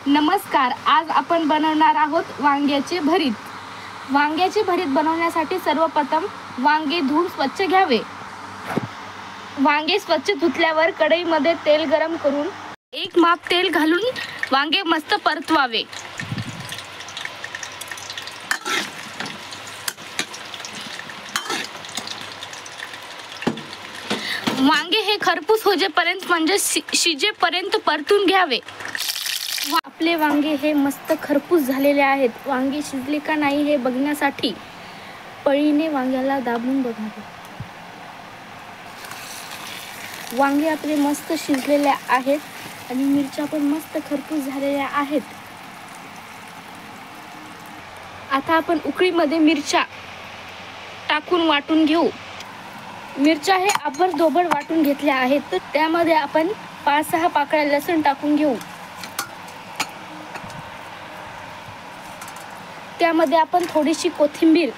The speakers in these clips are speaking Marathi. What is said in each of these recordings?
नमस्कार, आज आपण बनवणार आहोत वांग्याचे भरीत। वांग्याचे भरीत बनवण्यासाठी सर्वप्रथम वांगे धुवून स्वच्छ घ्यावे। वांगे स्वच्छ धुतल्यावर कढईमध्ये तेल गरम करून एक माप तेल घालून वांगे मस्त परतवावे। वांगे हे खरपूस होजेपर्यंत म्हणजे शिजेपर्यंत परतून घ्यावे। आपले वांगे हे मस्त खरपूस झालेले आहेत। वांगे शिजले का नाही हे बघण्यासाठी पळीने वांग्याला दाबून बघावे। वांगे आपले मस्त शिजलेले आहेत आणि मिरच्या पण मस्त खरपूस झालेल्या आहेत। आता आपण उकळीमध्ये मिरच्या टाकून वाटून घेऊ। मिरच्या हे आबडधोबड वाटून घेतल्या आहेत, तर त्यामध्ये आपण 5-6 पाकळ्या लसूण टाकून घेऊ। त्यामध्ये आपण थोडीशी कोथिंबीर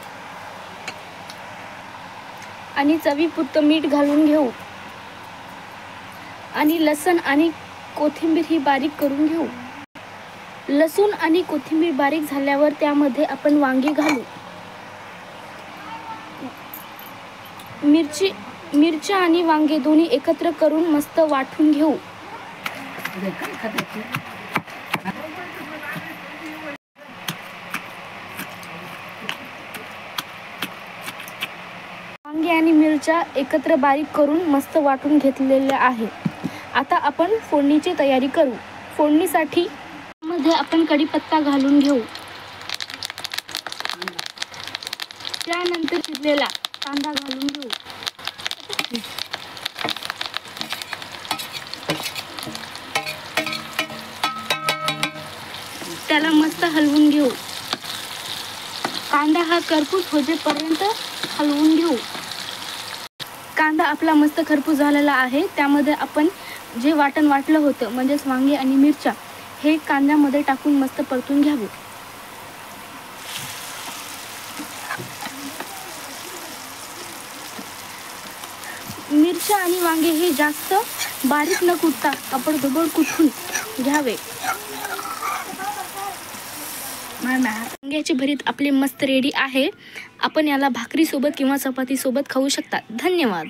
आणि चवीपुरतं मीठ घालून घेऊ आणि लसूण आणि कोथिंबीर ही बारीक करून घेऊ। लसूण आणि कोथिंबीर बारीक झाल्यावर त्यामध्ये आपण वांगी घालू। मिरच्या आणि वांगे दोन्ही एकत्र करून मस्त वाटून घेऊ। वांगे आणि मिरच्या एकत्र बारीक करून मस्त वाटून घेतलेले आहे। आता आपण फोडणीची तयारी करू। फोडणीसाठी मध्ये आपण कढीपत्ता घालून घेऊ। त्यानंतर चिरलेला कांदा घालून घेऊ। त्याला मस्त हलवून घेऊ। कांदा हा खरपूस होजेपर्यंत हलवून घेऊ। कांदा आपला मस्त खरपूस झालेला आहे। त्यामध्ये आपण जे वाटण वाटलं होतं म्हणजेच वांगे आणि मिरच्या हे कांद्यामध्ये टाकून मस्त परतून घ्यावे। मिरच्या आणि वांगे हे जास्त बारीक न कुटता आबडधोबड कुटून घ्यावे। वांग्याचे भरीत आपले मस्त रेडी आहे। आपण याला भाकरी सोबत किंवा चपाती सोबत खाऊ शकता। धन्यवाद।